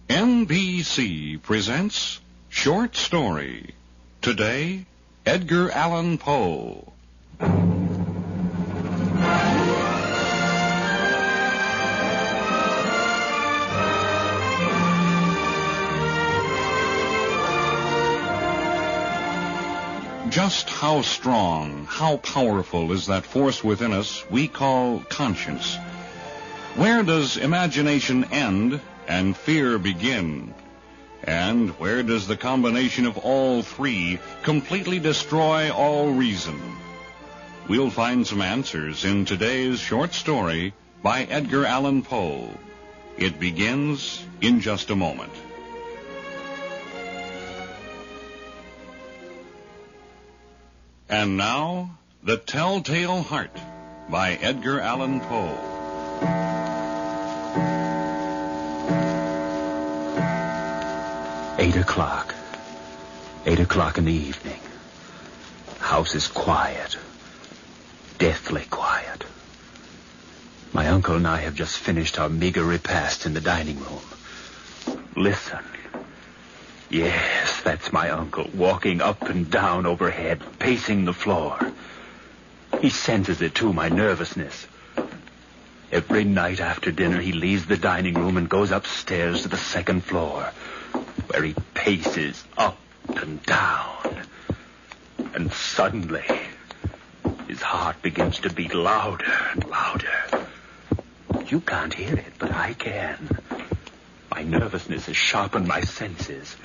NBC presents Short Story. Today, Edgar Allan Poe. Just how strong, how powerful is that force within us we call conscience? Where does imagination end and fear begin? And where does the combination of all three completely destroy all reason? We'll find some answers in today's short story by Edgar Allan Poe. It begins in just a moment. And now, The Telltale Heart by Edgar Allan Poe. 8 o'clock. 8 o'clock in the evening. House is quiet. Deathly quiet. My uncle and I have just finished our meager repast in the dining room. Listen. Yes, that's my uncle, walking up and down overhead, pacing the floor. He senses it, too, my nervousness. Every night after dinner, he leaves the dining room and goes upstairs to the second floor, where he paces up and down. And suddenly, his heart begins to beat louder and louder. You can't hear it, but I can. My nervousness has sharpened my senses.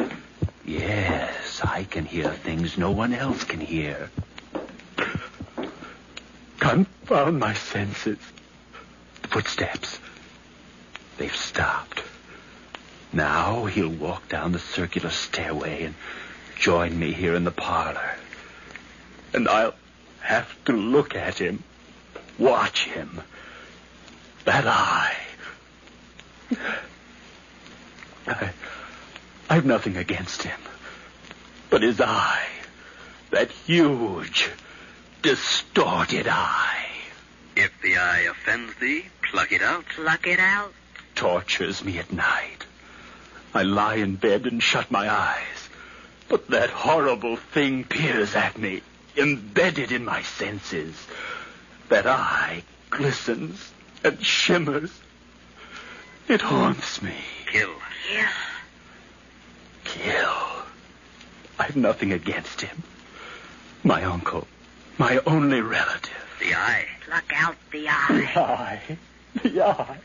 Yes, I can hear things no one else can hear. Confound my senses. The footsteps. They've stopped. Now he'll walk down the circular stairway and join me here in the parlor. And I'll have to look at him, watch him. That eye. I've nothing against him. But his eye, that huge, distorted eye. If the eye offends thee, pluck it out. Pluck it out. Tortures me at night. I lie in bed and shut my eyes. But that horrible thing peers at me, embedded in my senses. That eye glistens and shimmers. It haunts me. Kill. Yeah. Kill. I've nothing against him. My uncle. My only relative. The eye. Pluck out the The eye. eye. The eye.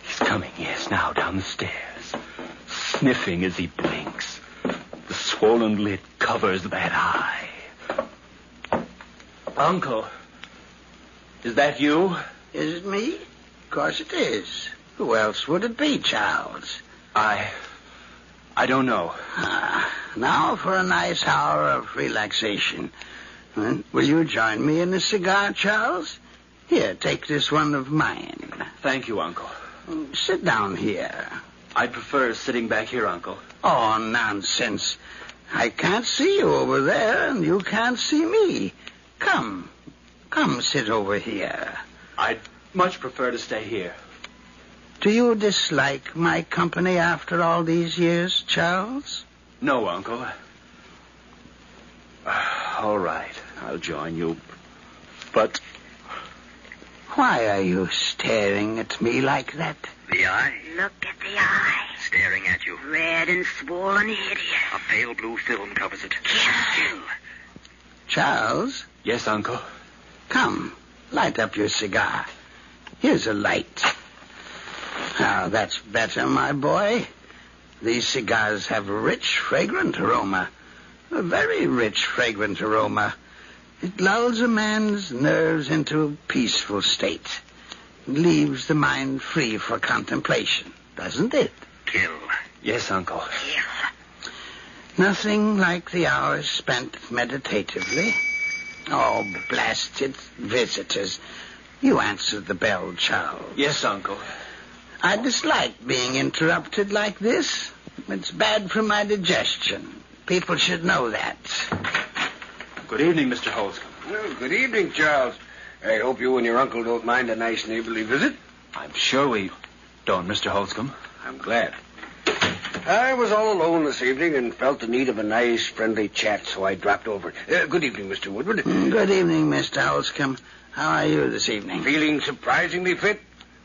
He's coming, yes, now down the stairs. Sniffing as he blinks. The swollen lid covers that eye. Uncle. Is that you? Is it me? Of course it is. Who else would it be, Charles? I don't know. Now for a nice hour of relaxation. Will you join me in a cigar, Charles? Here, take this one of mine. Thank you, Uncle. Sit down here. I'd prefer sitting back here, Uncle. Oh, nonsense. I can't see you over there, and you can't see me. Come, sit over here. I'd much prefer to stay here. Do you dislike my company after all these years, Charles? No, Uncle. All right, I'll join you. But why are you staring at me like that? The eye. Look at the eye. Staring at you. Red and swollen hideous. A pale blue film covers it. Kill. Charles? Yes, Uncle. Come, light up your cigar. Here's a light. Now, that's better, my boy. These cigars have a rich, fragrant aroma. A very rich, fragrant aroma. It lulls a man's nerves into a peaceful state. It leaves the mind free for contemplation, doesn't it? Kill. Yes, Uncle. Kill. Nothing like the hours spent meditatively. Oh, blasted visitors. You answered the bell, Charles. Yes, Uncle. I dislike being interrupted like this. It's bad for my digestion. People should know that. Good evening, Mr. Holscomb. Well, good evening, Charles. I hope you and your uncle don't mind a nice neighborly visit. I'm sure we don't, Mr. Holscomb. I'm glad. I was all alone this evening and felt the need of a nice, friendly chat, so I dropped over. Good evening, Mr. Woodward. Good evening, Mr. Holscomb. How are you this evening? Feeling surprisingly fit.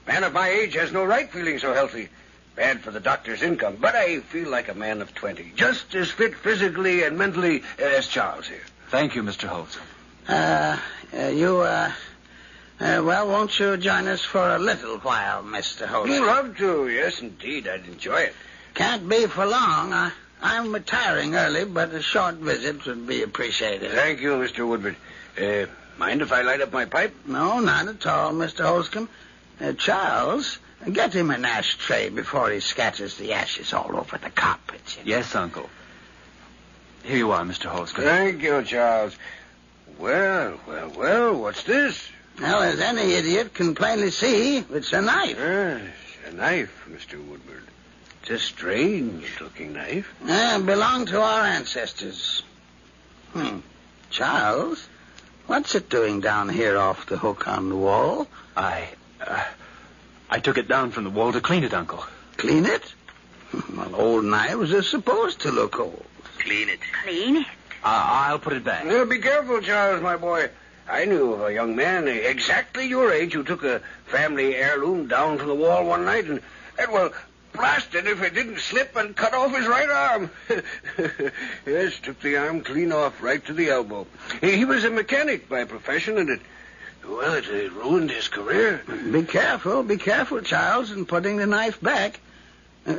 Man of my age has no right feeling so healthy. Bad for the doctor's income, but I feel like a man of 20. Just as fit physically and mentally as Charles here. Thank you, Mr. Holscomb. Well, won't you join us for a little while, Mr. Holscomb? Love to. Yes, indeed. I'd enjoy it. Can't be for long. I'm retiring early, but a short visit would be appreciated. Thank you, Mr. Woodward. Mind if I light up my pipe? No, not at all, Mr. Holscomb. Charles, get him an ashtray before he scatters the ashes all over the carpet. Yes, Uncle. Here you are, Mr. Holscomb. Thank you, Charles. Well, what's this? Well, as any idiot can plainly see, it's a knife. Yes, a knife, Mr. Woodward. It's a strange-looking knife. Belonged to our ancestors. Charles, what's it doing down here off the hook on the wall? I took it down from the wall to clean it, Uncle. Clean it? Well, old knives are supposed to look old. Clean it. Clean it. I'll put it back. Be careful, Charles, my boy. I knew of a young man exactly your age who took a family heirloom down from the wall one night and well, blasted if it didn't slip and cut off his right arm. Yes, took the arm clean off right to the elbow. He was a mechanic by profession, and it ruined his career. Be careful, Charles, in putting the knife back.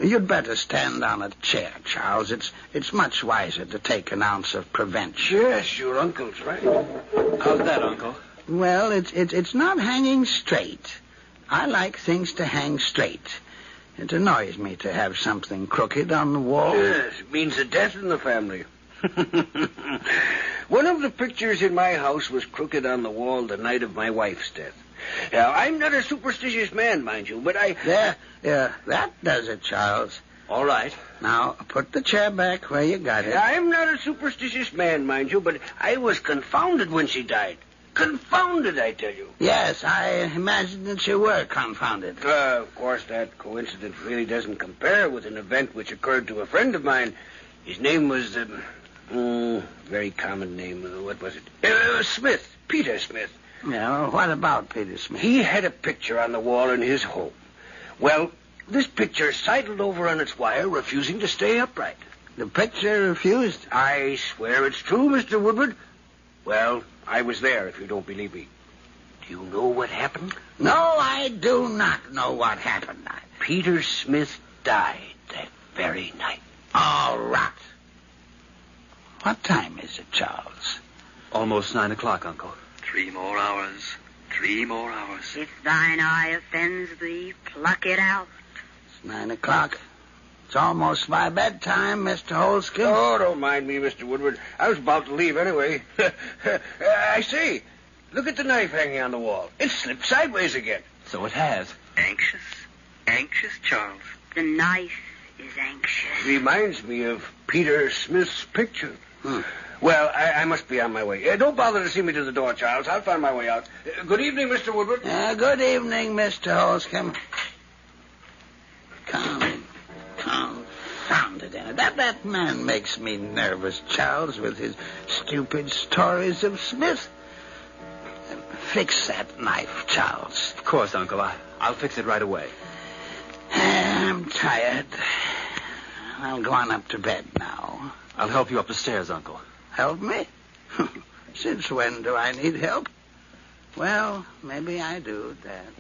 You'd better stand on a chair, Charles. It's much wiser to take an ounce of prevention. Yes, your uncle's right. How's that, Uncle? Well, it's not hanging straight. I like things to hang straight. It annoys me to have something crooked on the wall. Yes, it means a death in the family. One of the pictures in my house was crooked on the wall the night of my wife's death. Now, I'm not a superstitious man, mind you, but I... Yeah, that does it, Charles. All right. Now, put the chair back where you got it. I'm not a superstitious man, mind you, but I was confounded when she died. Confounded, I tell you. Yes, I imagined that you were confounded. Of course, that coincidence really doesn't compare with an event which occurred to a friend of mine. His name was, very common name. What was it? Smith. Peter Smith. Yeah, well, what about Peter Smith? He had a picture on the wall in his home. Well, this picture sidled over on its wire, refusing to stay upright. The picture refused? I swear it's true, Mr. Woodward. Well, I was there, if you don't believe me. Do you know what happened? No, I do not know what happened. Peter Smith died that very night. All right. What time is it, Charles? Almost 9 o'clock, Uncle. 3 more hours. 3 more hours. If thine eye offends thee, pluck it out. It's 9 o'clock. It's almost my bedtime, Mr. Holscomb. Oh, don't mind me, Mr. Woodward. I was about to leave anyway. I see. Look at the knife hanging on the wall. It slipped sideways again. So it has. Anxious? Anxious, Charles. The knife is anxious. Reminds me of Peter Smith's picture. Well, I must be on my way. Don't bother to see me to the door, Charles. I'll find my way out. Good evening, Mr. Woodward. Good evening, Mr. Holscomb. Confounded in it. That man makes me nervous, Charles, with his stupid stories of Smith. Fix that knife, Charles. Of course, Uncle. I'll fix it right away. I'm tired. I'll go on up to bed now. I'll help you up the stairs, Uncle. Help me? Since when do I need help? Well, maybe I do, Dad.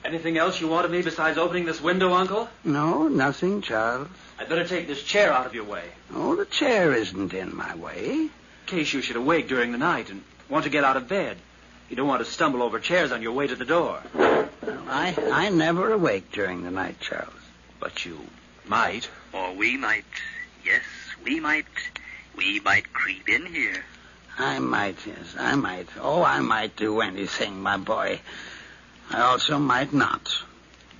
Anything else you want of me besides opening this window, Uncle? No, nothing, Charles. I'd better take this chair out of your way. Oh, the chair isn't in my way. In case you should awake during the night and want to get out of bed. You don't want to stumble over chairs on your way to the door. Well, I never awake during the night, Charles. But you might. Or we might. Yes, we might. We might creep in here. I might, yes, I might. Oh, I might do anything, my boy. I also might not.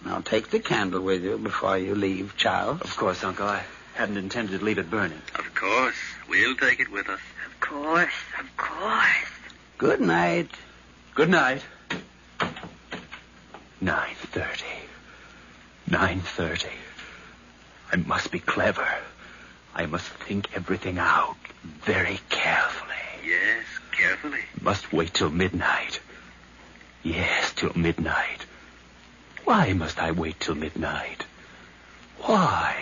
Now, take the candle with you before you leave, Charles. Of course, Uncle. I hadn't intended to leave it burning. Of course. We'll take it with us. Of course, of course. Good night. Good night. 9:30. 9:30. I must be clever. I must think everything out very carefully. Yes, carefully. Must wait till midnight. Yes, till midnight. Why must I wait till midnight? Why?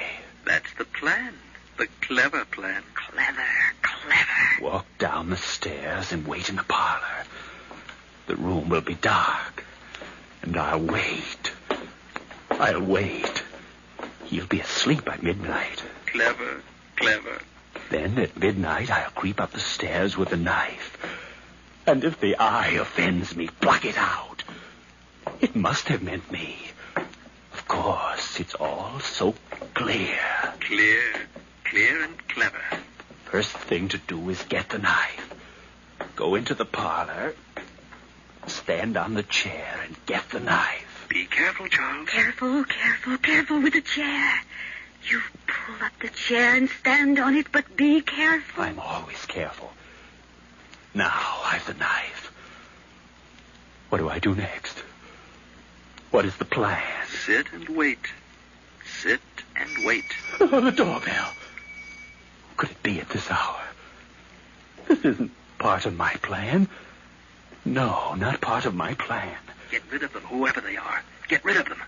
That's the plan. The clever plan. Clever, clever. Walk down the stairs and wait in the parlor. The room will be dark, and I'll wait. I'll wait. He'll be asleep by midnight. Clever, clever. Then at midnight I'll creep up the stairs with a knife. And if the eye offends me, pluck it out. It must have meant me. Of course, it's all so clear. Clear and clever. First thing to do is get the knife. Go into the parlor, stand on the chair, and get the knife. Be careful, Charles. Careful, careful, careful with the chair. You pull up the chair and stand on it, but be careful. I'm always careful. Now I've the knife. What do I do next? What is the plan? Sit and wait. Sit and wait. Oh, the doorbell. Who could it be at this hour? This isn't part of my plan. No, not part of my plan. Get rid of them, whoever they are. Get rid of them.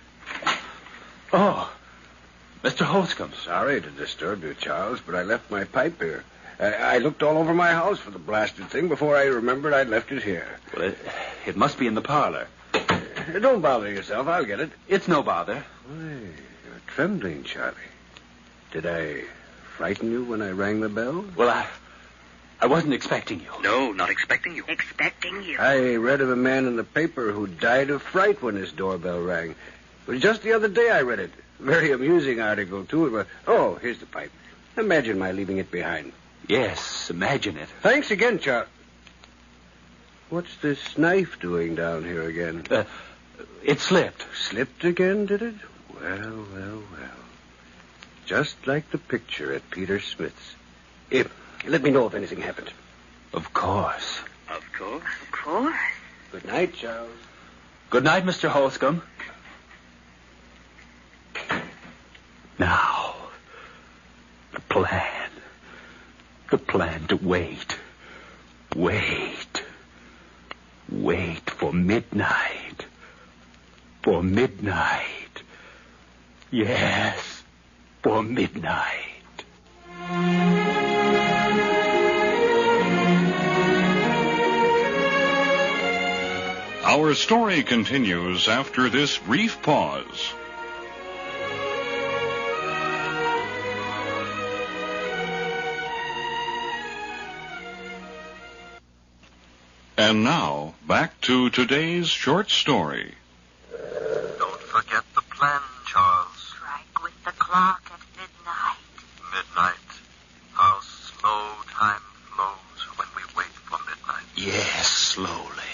Oh, Mr. Holscomb. Sorry to disturb you, Charles, but I left my pipe here. I looked all over my house for the blasted thing before I remembered I'd left it here. Well, it must be in the parlor. Don't bother yourself. I'll get it. It's no bother. Why, you're trembling, Charlie. Did I frighten you when I rang the bell? Well, I wasn't expecting you. No, not expecting you. Expecting you. I read of a man in the paper who died of fright when his doorbell rang. It was just the other day I read it. Very amusing article, too. Oh, here's the pipe. Imagine my leaving it behind. Yes, imagine it. Thanks again, Charlie. What's this knife doing down here again? It slipped. Slipped again, did it? Well. Just like the picture at Peter Smith's. Let me know if anything happened. Of course. Of course. Of course. Good night, Charles. Good night, Mr. Holscomb. Now, the plan. The plan to wait. Wait for midnight. For midnight. Yes, for midnight. Our story continues after this brief pause. And now, back to today's short story. Don't forget the plan, Charles. Strike with the clock at midnight. Midnight. How slow time flows when we wait for midnight. Yes, slowly.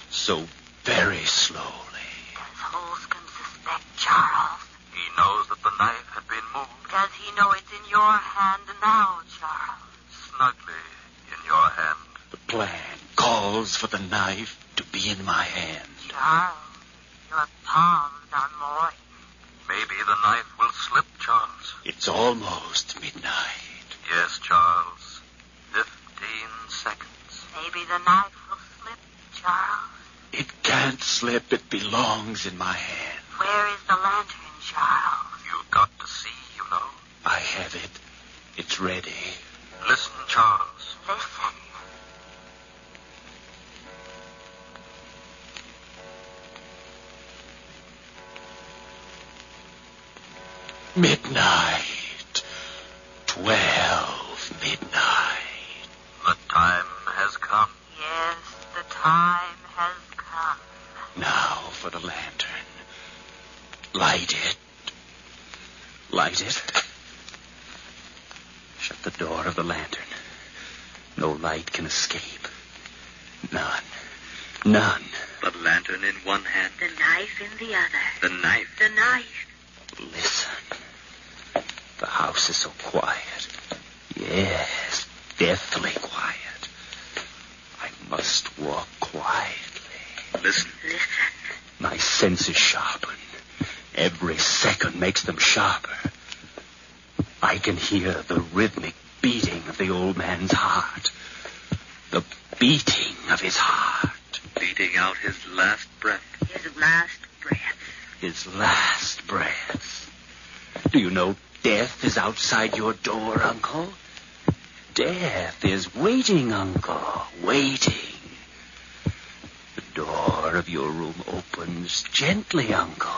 So very slowly. Does Holscomb suspect Charles? He knows that the knife had been moved Does he know it's in your hand now, Charles? snugly in your hand. The plan calls for the knife to be in my hand. Charles, your palms are moist. Maybe the knife will slip, Charles. It's almost midnight. Yes, Charles. 15 seconds. Maybe the knife will slip, Charles. It can't slip. It belongs in my hand. Where is the lantern, Charles? You've got to see, you know. I have it. It's ready. Listen, Charles. Listen. Midnight. 12 midnight. The time has come. Yes, the time has come. Now for the lantern. Light it. Light it. Shut the door of the lantern. No light can escape. None. None. The lantern in one hand. The knife in the other. The knife. The knife. Listen. The house is so quiet. Yes, deathly quiet. I must walk quietly. Listen. Listen. My senses sharpen. Every second makes them sharper. I can hear the rhythmic beating of the old man's heart. The beating of his heart. Beating out his last breath. His last breath. His last breath. Do you know death is outside your door, Uncle? Death is waiting, Uncle. Waiting. The door of your room opens gently, Uncle.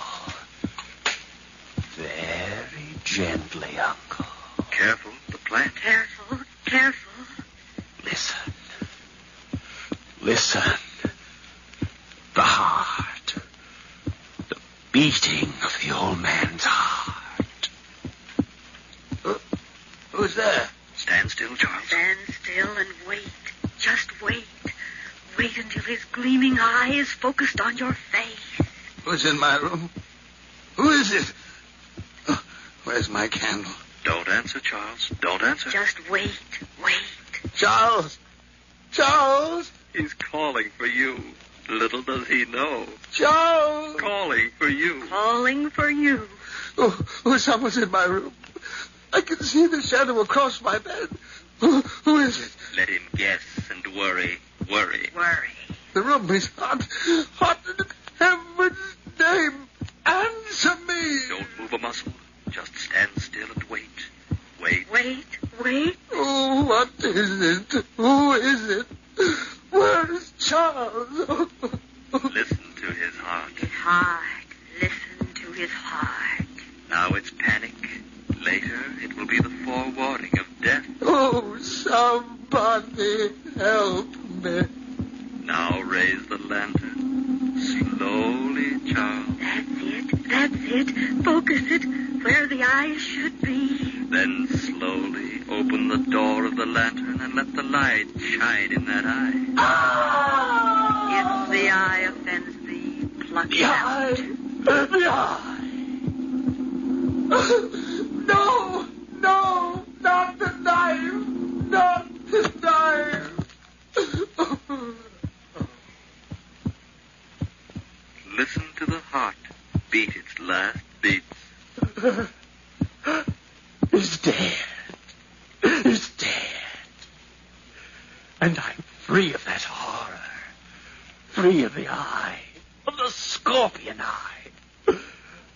Very gently, Uncle. Careful, the plant. Careful, careful. Listen. Listen. The heart. The beating of the old man's heart. Who's there? Stand still, Charles. Stand still and wait. Just wait. Wait until his gleaming eye is focused on your face. Who's in my room? Who is it? Oh, where's my candle? Don't answer, Charles. Don't answer. Just wait, wait. Charles! Charles! He's calling for you. Little does he know. Charles! Calling for you. Calling for you. Oh, someone's in my room. I can see the shadow across my bed. Who is it? Let him guess and worry. Worry. Worry. The room is hot. Hot in heaven's name. Answer me. Don't move a muscle. Just stand still and wait. Wait. Wait, wait. Oh, what is it? Who is it? Where's Charles? Listen to his heart. His heart. Listen to his heart. Now it's panic. Later, it will be the forewarning of death. Oh, somebody help me. Now raise the lantern. Slowly, Charles. That's it. That's it. Focus it where the eyes should be. Then slowly open the door of the lantern and let the light shine in that eye. If the eye offends thee, pluck it out. The eye. No, no, not the knife. Not the knife. Listen to the heart beat its last beats. He's dead. He's dead. And I'm free of that horror. Free of the eye. Of the scorpion eye.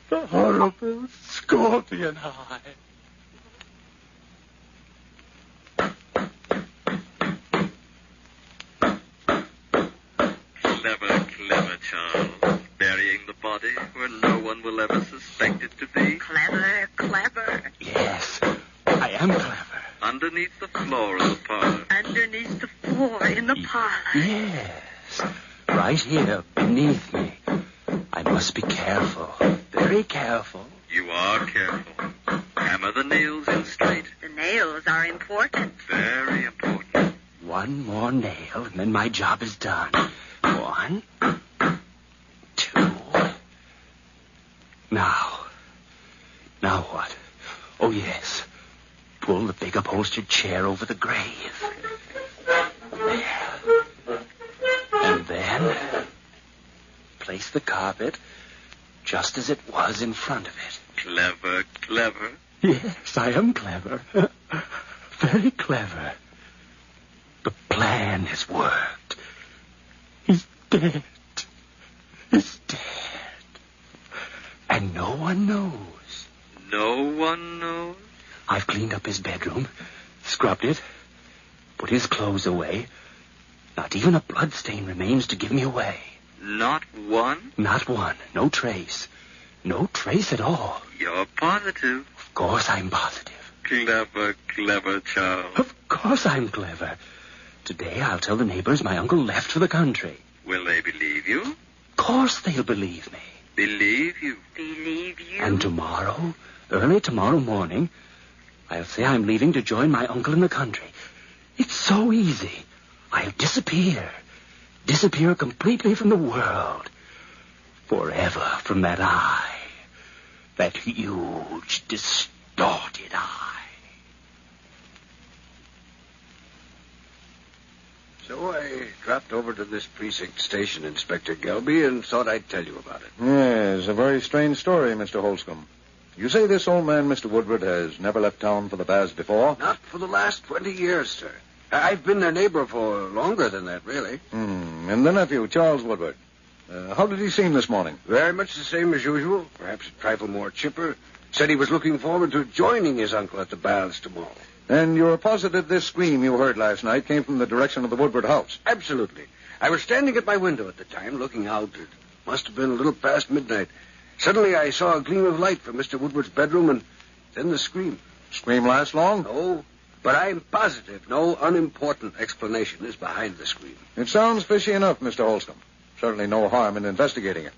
The horrible scorpion eye. Clever, clever, Charles. Burying the body where no one will ever suspect it to be. Clever, clever. Yes, I am clever. Underneath the floor of the parlor. Underneath the floor in the parlor. Yes, right here beneath me. I must be careful, very careful. You are careful. Hammer the nails in straight. The nails are important. Very important. One more nail, and then my job is done. 1, 2. Now what? Oh, yes. Pull the big upholstered chair over the grave. There. And then place the carpet just as it was in front of it. Clever, clever. Yes, I am clever. Very clever. The plan has worked. He's dead. He's dead. And no one knows. No one knows? I've cleaned up his bedroom, scrubbed it, put his clothes away. Not even a bloodstain remains to give me away. Not one? Not one. No trace. No trace at all. You're positive. Of course I'm positive. Clever, clever, Charles. Of course I'm clever. Today I'll tell the neighbors my uncle left for the country. Will they believe you? Of course they'll believe me. Believe you? Believe you? And tomorrow, early tomorrow morning, I'll say I'm leaving to join my uncle in the country. It's so easy. I'll disappear. Disappear completely from the world. Forever from that eye. That huge, distorted eye. So I dropped over to this precinct station, Inspector Gelby, and thought I'd tell you about it. Yes, a very strange story, Mr. Holscomb. You say this old man, Mr. Woodward, has never left town for the baths before? Not for the last 20 years, sir. I've been their neighbor for longer than that, really. And the nephew, Charles Woodward. How did he seem this morning? Very much the same as usual, perhaps a trifle more chipper. Said he was looking forward to joining his uncle at the baths tomorrow. And you're positive this scream you heard last night came from the direction of the Woodward house? Absolutely. I was standing at my window at the time, looking out. It must have been a little past midnight. Suddenly I saw a gleam of light from Mr. Woodward's bedroom, and then the scream. Scream last long? No, but I'm positive no unimportant explanation is behind the scream. It sounds fishy enough, Mr. Holscomb. Certainly no harm in investigating it.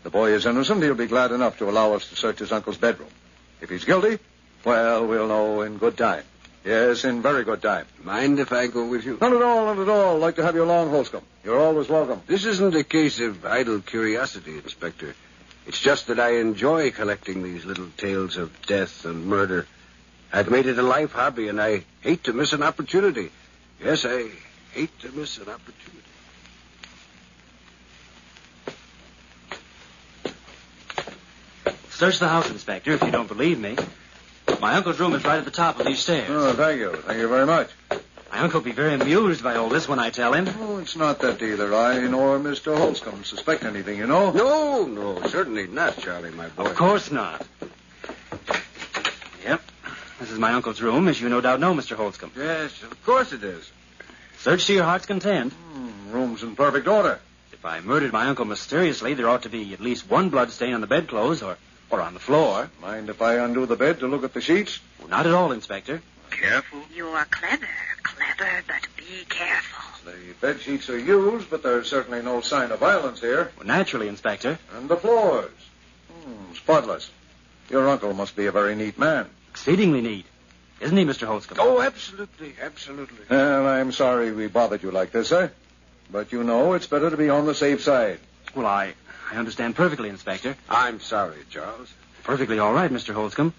The boy is innocent. He'll be glad enough to allow us to search his uncle's bedroom. If he's guilty, well, we'll know in good time. Yes, in very good time. Mind if I go with you? Not at all, not at all. I'd like to have you along, Holscomb. You're always welcome. This isn't a case of idle curiosity, Inspector. It's just that I enjoy collecting these little tales of death and murder. I've made it a life hobby, and I hate to miss an opportunity. Yes, I hate to miss an opportunity. Search the house, Inspector, if you don't believe me. My uncle's room is right at the top of these stairs. Oh, thank you. Thank you very much. My uncle will be very amused by all this when I tell him. Oh, it's not that either I nor Mr. Holscomb suspect anything, you know. No, certainly not, Charlie, my boy. Of course not. Yep. This is my uncle's room, as you no doubt know, Mr. Holscomb. Yes, of course it is. Search to your heart's content. Room's in perfect order. If I murdered my uncle mysteriously, there ought to be at least one blood stain on the bedclothes or on the floor. Mind if I undo the bed to look at the sheets? Well, not at all, Inspector. Careful. You're clever, but be careful. The bed sheets are used, but there's certainly no sign of violence here. Well, naturally, Inspector. And the floors? Spotless. Your uncle must be a very neat man. Exceedingly neat. Isn't he, Mr. Holscomb? Oh, absolutely. Well, I'm sorry we bothered you like this, sir. But you know it's better to be on the safe side. Well, I understand perfectly, Inspector. I'm sorry, Charles. Perfectly all right, Mr. Holscomb.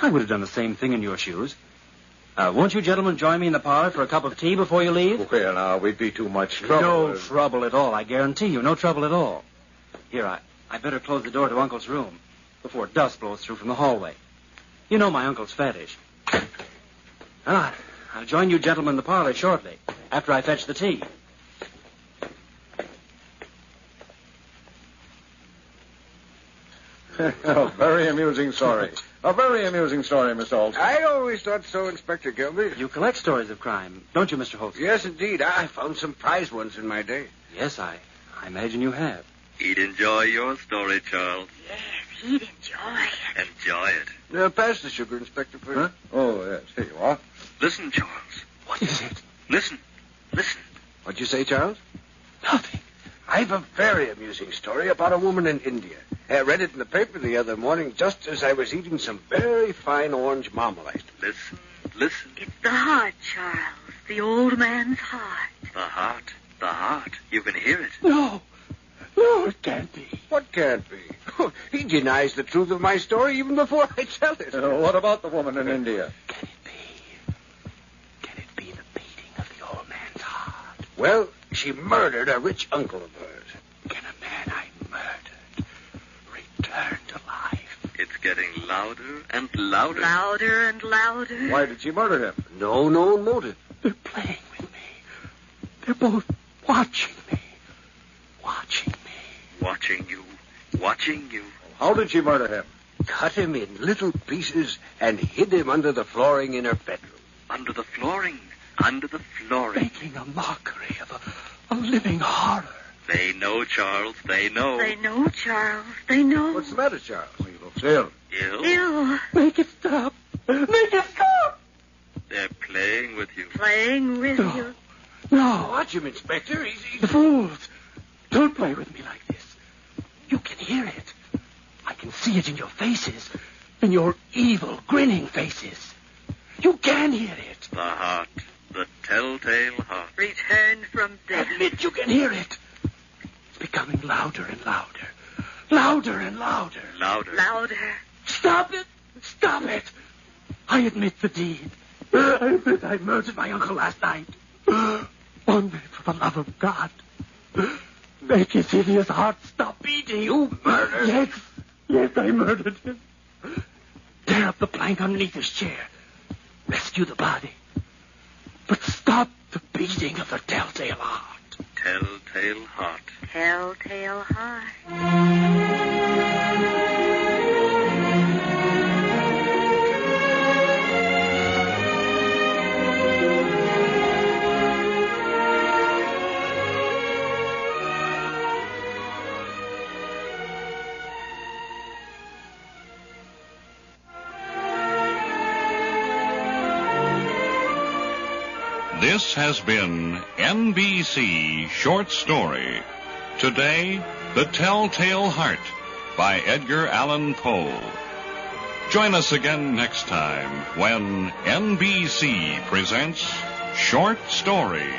I would have done the same thing in your shoes. Won't you gentlemen join me in the parlor for a cup of tea before you leave? Well, now, we'd be too much trouble. No trouble at all, I guarantee you. No trouble at all. Here, I better close the door to Uncle's room before dust blows through from the hallway. You know my uncle's fetish. I'll join you gentlemen in the parlor shortly, after I fetch the tea. A very amusing story. A very amusing story, Mr. Holscomb. I always thought so, Inspector Gilby. You collect stories of crime, don't you, Mr. Holscomb? Yes, indeed. I found some prize ones in my day. Yes, I imagine you have. He'd enjoy your story, Charles. Yes, he'd enjoy it. Enjoy it. Pass the sugar, Inspector, please. Huh? Oh, yes. Here you are. Listen, Charles. What is it? Listen. What'd you say, Charles? Nothing. I've a very amusing story about a woman in India. I read it in the paper the other morning just as I was eating some very fine orange marmalade. Listen. It's the heart, Charles. The old man's heart. The heart. You can hear it. No, it can't be. What can't be? He denies the truth of my story even before I tell it. What about the woman in India? Can it be the beating of the old man's heart? Well, she murdered a rich uncle of hers. Can a man I murdered return to life? It's getting louder and louder. Louder and louder. Why did she murder him? No known motive. They're playing with me. They're both watching me. Watching you. How did she murder him? Cut him in little pieces and hid him under the flooring in her bedroom. Under the flooring. Making a mockery of a living horror. They know, Charles. They know. They know, Charles. They know. What's the matter, Charles? He looks ill. Ill. Make it stop. They're playing with you. Playing with you. No. Watch him, Inspector. He's... The fools. Don't play with me like this. You can hear it. I can see it in your faces. In your evil, grinning faces. You can hear it. The heart. The telltale heart. Returned from death. Admit you can hear it. It's becoming louder and louder. Louder and louder. Louder. Stop it. I admit the deed. I admit I murdered my uncle last night. One minute for For the love of God, make his hideous heart stop beating. You murdered? Yes, I murdered him. Tear up the plank underneath his chair. Rescue the body. But stop the beating of the telltale heart. Telltale heart. Telltale heart. This has been NBC Short Story. Today, The Telltale Heart by Edgar Allan Poe. Join us again next time when NBC presents Short Story.